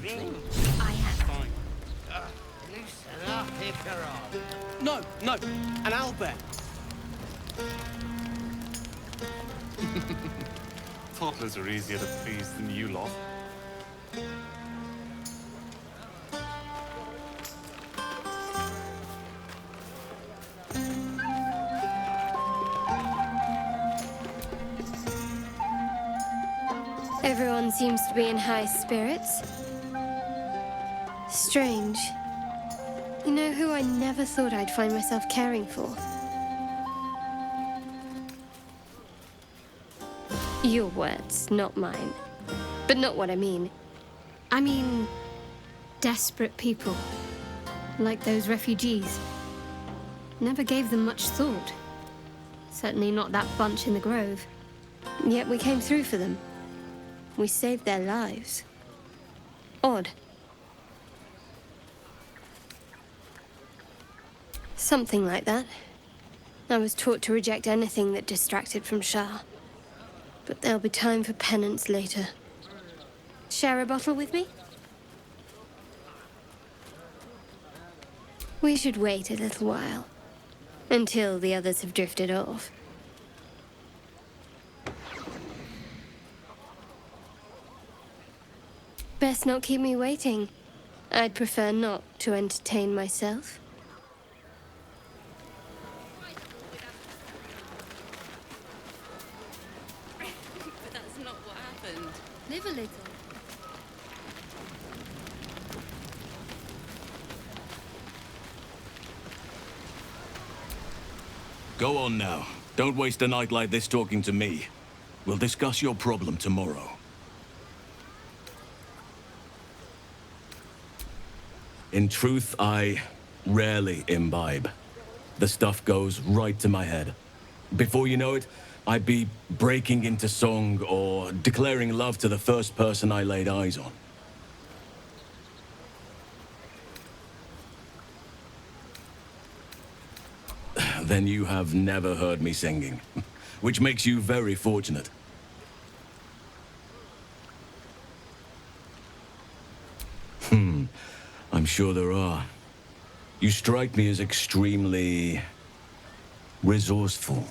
something? I am. Fine. Loosen up if you're on. No, no, an owlbear. Toddlers are easier to please than you lot. Everyone seems to be in high spirits. Strange. You know who I never thought I'd find myself caring for? Your words, not mine. But not what I mean. I mean, desperate people. Like those refugees. Never gave them much thought. Certainly not that bunch in the grove. Yet we came through for them. We saved their lives. Odd. Something like that. I was taught to reject anything that distracted from Shah. But there'll be time for penance later. Share a bottle with me? We should wait a little while. Until the others have drifted off. Best not keep me waiting. I'd prefer not to entertain myself. But that's not what happened. Live a little. Go on now. Don't waste a night like this talking to me. We'll discuss your problem tomorrow. In truth, I rarely imbibe. The stuff goes right to my head. Before you know it, I'd be breaking into song or declaring love to the first person I laid eyes on. Then you have never heard me singing, which makes you very fortunate. I'm sure there are. You strike me as extremely resourceful.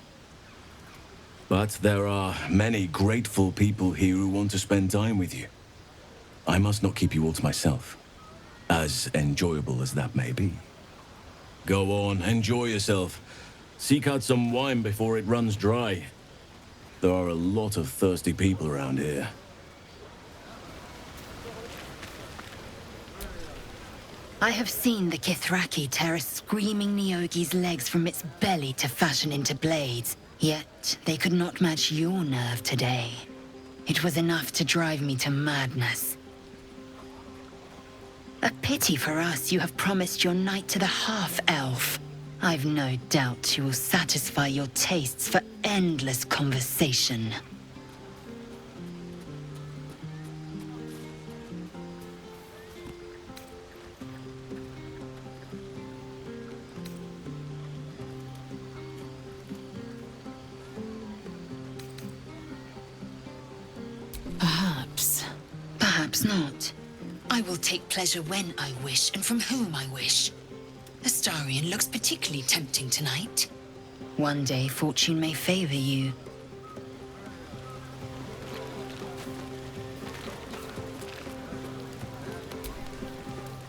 But there are many grateful people here who want to spend time with you. I must not keep you all to myself, as enjoyable as that may be. Go on, enjoy yourself. Seek out some wine before it runs dry. There are a lot of thirsty people around here. I have seen the Kithraki tear a screaming Neogi's legs from its belly to fashion into blades. Yet, they could not match your nerve today. It was enough to drive me to madness. A pity for us you have promised your night to the half-elf. I've no doubt you will satisfy your tastes for endless conversation. Perhaps not. I will take pleasure when I wish and from whom I wish. Astarion looks particularly tempting tonight. One day fortune may favor you.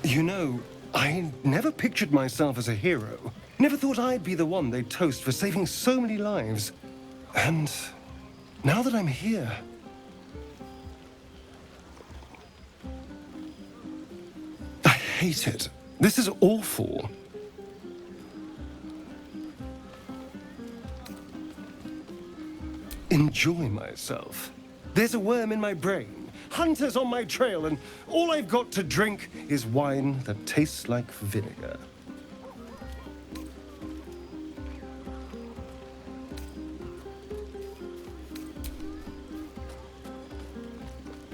You know, I never pictured myself as a hero. Never thought I'd be the one they'd toast for saving so many lives. And now that I'm here... I hate it. This is awful. Enjoy myself. There's a worm in my brain, hunters on my trail, and all I've got to drink is wine that tastes like vinegar.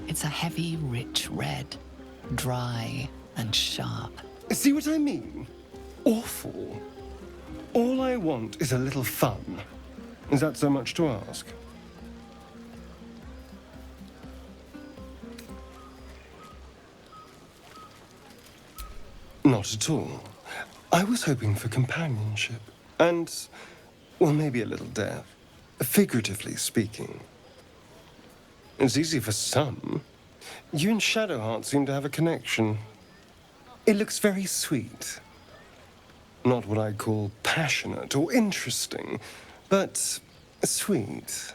It's a heavy, rich red, dry and sharp. See what I mean? Awful. All I want is a little fun. Is that so much to ask? Not at all. I was hoping for companionship. And, well, maybe a little death. Figuratively speaking. It's easy for some. You and Shadowheart seem to have a connection. It looks very sweet. Not what I'd call passionate or interesting, but sweet.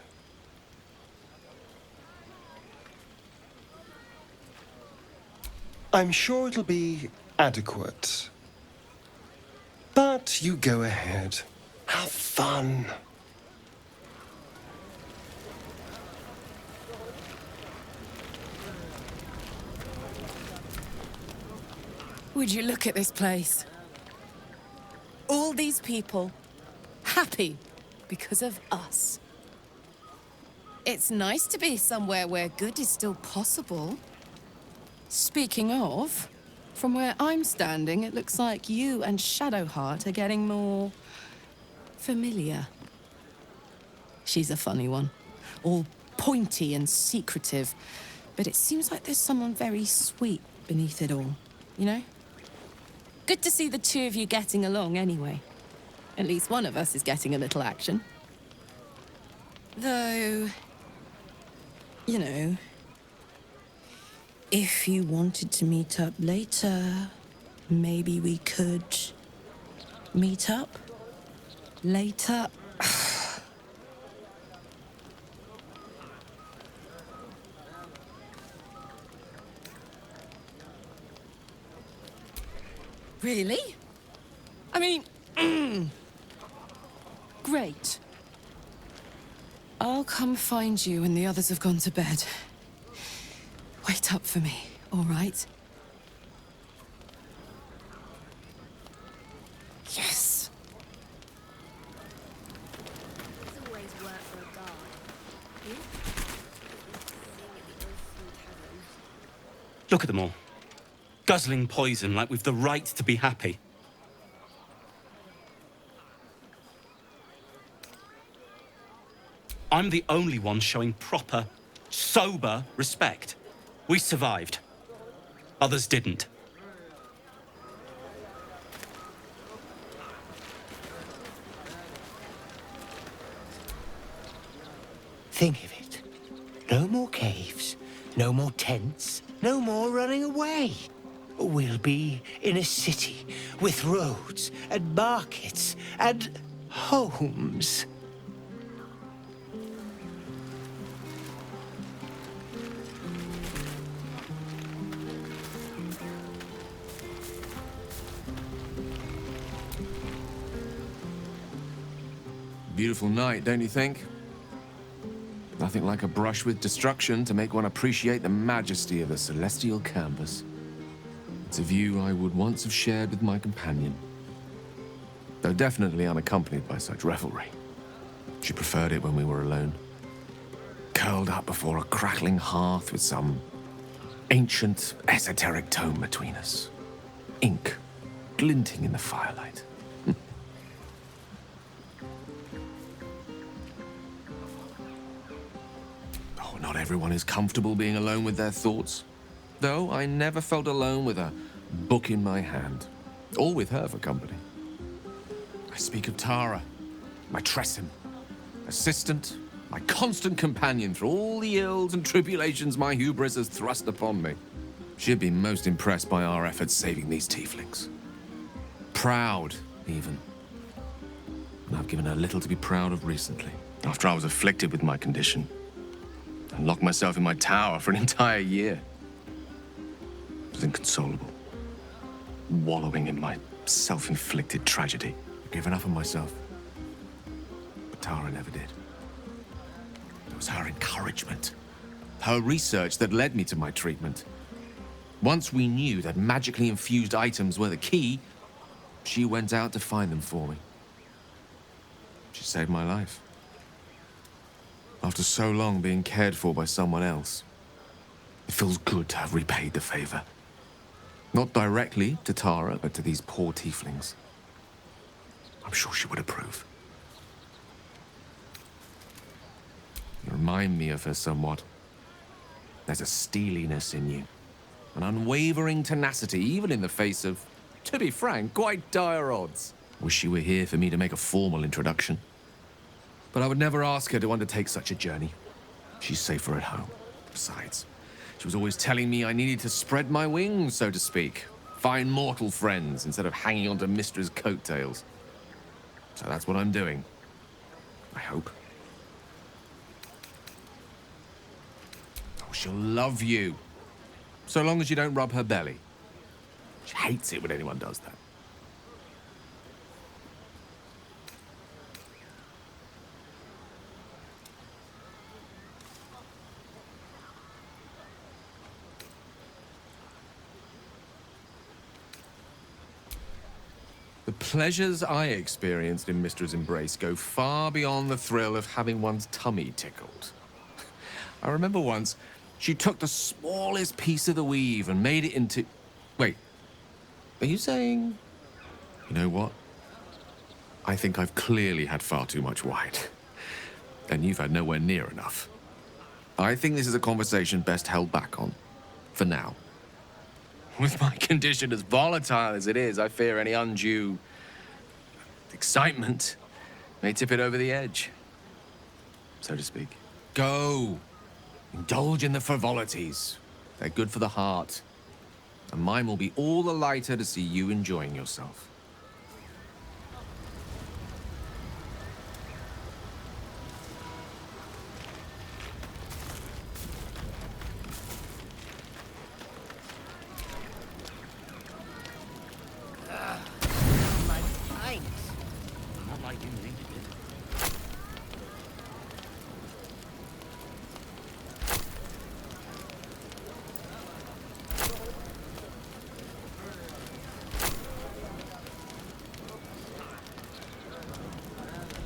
I'm sure it'll be adequate. But you go ahead. Have fun. Would you look at this place? All these people happy because of us. It's nice to be somewhere where good is still possible. Speaking of, from where I'm standing, it looks like you and Shadowheart are getting more familiar. She's a funny one, all pointy and secretive, but it seems like there's someone very sweet beneath it all, you know? Good to see the two of you getting along anyway. At least one of us is getting a little action. Though, you know, if you wanted to meet up later, maybe we could meet up later. Really? I mean, great. I'll come find you when the others have gone to bed. Wait up for me, all right? Yes. There's always work for a guard. Look at them all. Guzzling poison like we've the right to be happy. I'm the only one showing proper, sober respect. We survived. Others didn't. Think of it. No more caves, no more tents, no more running away. We'll be in a city with roads and markets and homes. Beautiful night, don't you think? Nothing like a brush with destruction to make one appreciate the majesty of a celestial canvas. It's a view I would once have shared with my companion, though definitely unaccompanied by such revelry. She preferred it when we were alone, curled up before a crackling hearth with some ancient, esoteric tome between us. Ink glinting in the firelight. Oh, not everyone is comfortable being alone with their thoughts. Though I never felt alone with a book in my hand, or with her for company. I speak of Tara, my Tressim, assistant, my constant companion through all the ills and tribulations my hubris has thrust upon me. She'd been most impressed by our efforts saving these tieflings. Proud, even. And I've given her little to be proud of recently, after I was afflicted with my condition, and locked myself in my tower for an entire year. I was inconsolable, wallowing in my self-inflicted tragedy. I'd given up on myself, but Tara never did. It was her encouragement, her research that led me to my treatment. Once we knew that magically infused items were the key, she went out to find them for me. She saved my life. After so long being cared for by someone else, it feels good to have repaid the favor. Not directly to Tara, but to these poor tieflings. I'm sure she would approve. You remind me of her somewhat. There's a steeliness in you, an unwavering tenacity, even in the face of To be frank, quite dire odds. Wish she were here for me to make a formal introduction. But I would never ask her to undertake such a journey. She's safer at home. Besides, she was always telling me I needed to spread my wings, so to speak. Find mortal friends instead of hanging onto Mistra's coattails. So that's what I'm doing. I hope. Oh, she'll love you. So long as you don't rub her belly. She hates it when anyone does that. The pleasures I experienced in Mistra's embrace go far beyond the thrill of having one's tummy tickled. I remember once, she took the smallest piece of the weave and made it into... Wait, are you saying... You know what? I think I've clearly had far too much wine. And you've had nowhere near enough. I think this is a conversation best held back on. For now. With my condition as volatile as it is, I fear any undue excitement may tip it over the edge, so to speak. Go. Indulge in the frivolities. They're good for the heart. And mine will be all the lighter to see you enjoying yourself.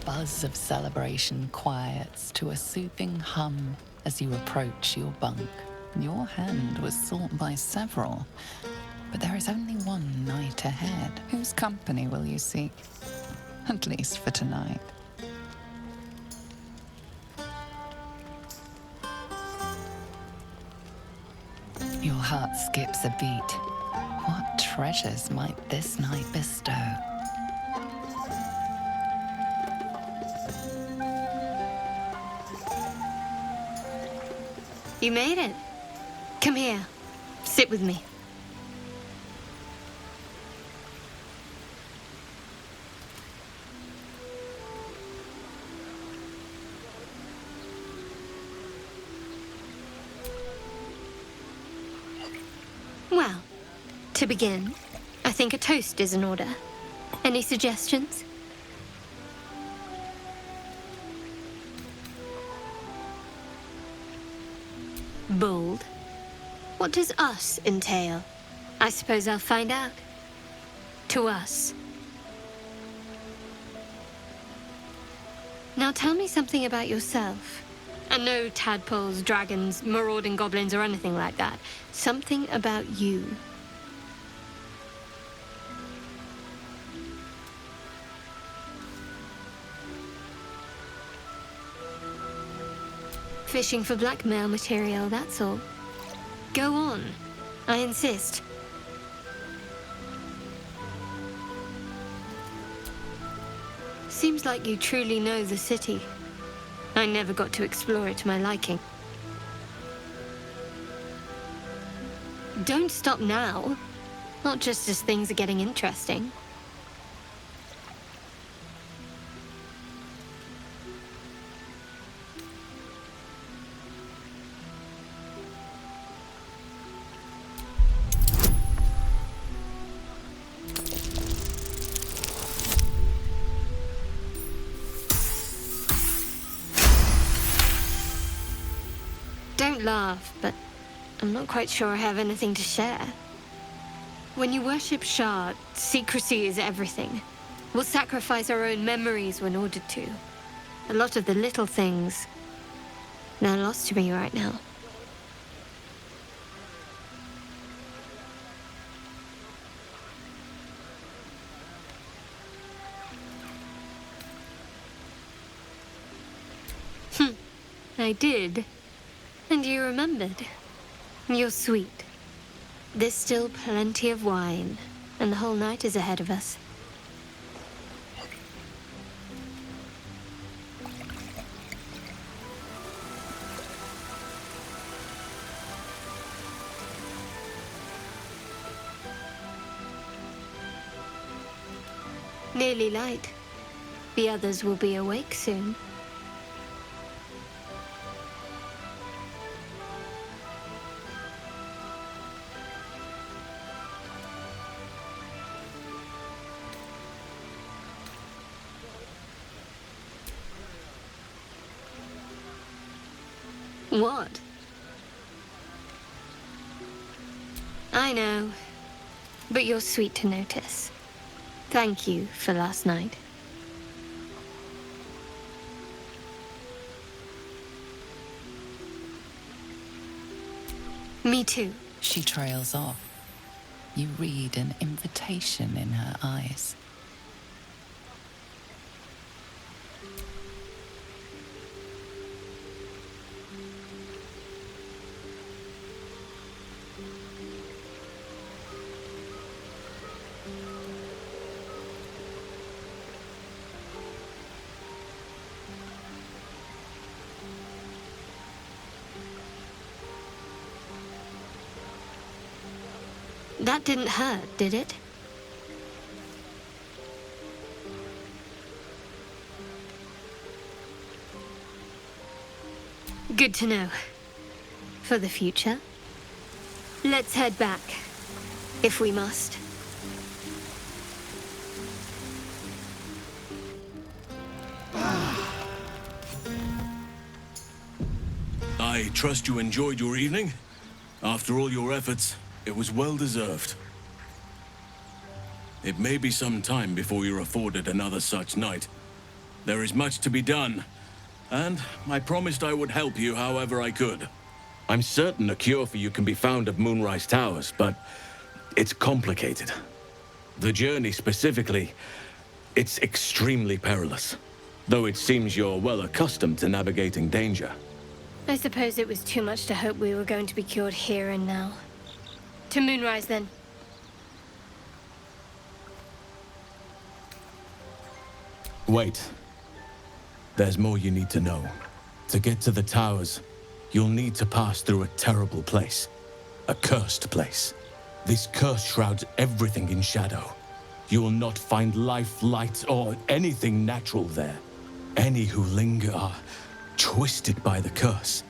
Buzz of celebration quiets to a soothing hum as you approach your bunk. Your hand was sought by several, but there is only one night ahead. Whose company will you seek? At least for tonight. Your heart skips a beat. What treasures might this night bestow? You made it. Come here. Sit with me. Well, to begin, I think a toast is in order. Any suggestions? Bold. What does us entail? I suppose I'll find out. To us. Now tell me something about yourself. And no tadpoles, dragons, marauding goblins, or anything like that. Something about you. Fishing for blackmail material, that's all. Go on. I insist. Seems like you truly know the city. I never got to explore it to my liking. Don't stop now. Not just as things are getting interesting. Don't laugh, but I'm not quite sure I have anything to share. When you worship Shard, secrecy is everything. We'll sacrifice our own memories when ordered to. A lot of the little things, they're lost to me right now. I did. And you remembered. You're sweet. There's still plenty of wine, and the whole night is ahead of us. Nearly light. The others will be awake soon. What? I know, but you're sweet to notice. Thank you for last night. Me too. She trails off. You read an invitation in her eyes. That didn't hurt, did it? Good to know. For the future. Let's head back, if we must. I trust you enjoyed your evening. After all your efforts, it was well deserved. It may be some time before you're afforded another such night. There is much to be done, and I promised I would help you however I could. I'm certain a cure for you can be found at Moonrise Towers, but it's complicated. The journey specifically, it's extremely perilous, though it seems you're well accustomed to navigating danger. I suppose it was too much to hope we were going to be cured here and now. To Moonrise, then. Wait. There's more you need to know. To get to the towers, you'll need to pass through a terrible place. A cursed place. This curse shrouds everything in shadow. You will not find life, light, or anything natural there. Any who linger are twisted by the curse.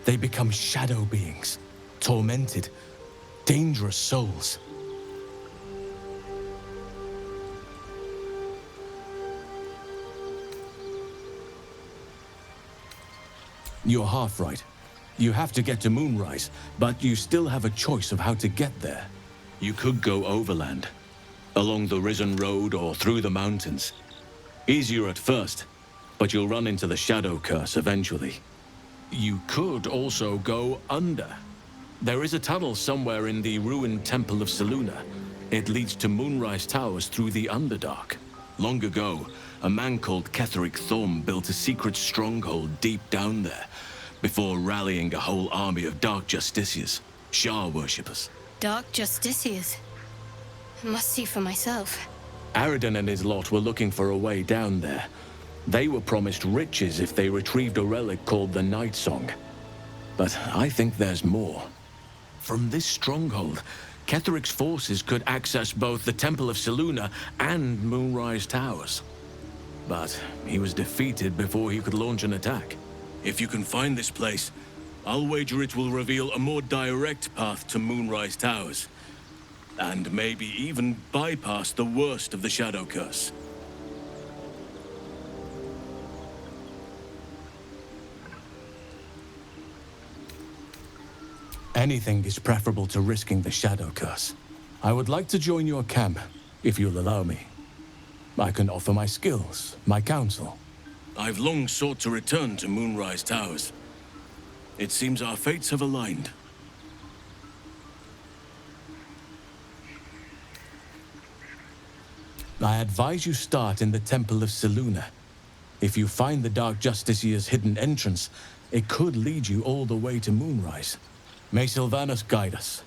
They become shadow beings, tormented, dangerous souls. You're half right. You have to get to Moonrise, but you still have a choice of how to get there. You could go overland, along the Risen Road or through the mountains. Easier at first, but you'll run into the Shadow Curse eventually. You could also go under. There is a tunnel somewhere in the ruined Temple of Selûne. It leads to Moonrise Towers through the Underdark. Long ago, a man called Ketheric Thorm built a secret stronghold deep down there, before rallying a whole army of Dark Justiciars, Shah worshippers. Dark Justiciars. I must see for myself. Aridon and his lot were looking for a way down there. They were promised riches if they retrieved a relic called the Night Song. But I think there's more. From this stronghold, Ketheric's forces could access both the Temple of Selûne and Moonrise Towers. But he was defeated before he could launch an attack. If you can find this place, I'll wager it will reveal a more direct path to Moonrise Towers. And maybe even bypass the worst of the Shadow Curse. Anything is preferable to risking the Shadow Curse. I would like to join your camp, if you'll allow me. I can offer my skills, my counsel. I've long sought to return to Moonrise Towers. It seems our fates have aligned. I advise you start in the Temple of Selûne. If you find the Dark Justiciar's hidden entrance, it could lead you all the way to Moonrise. May Sylvanas guide us.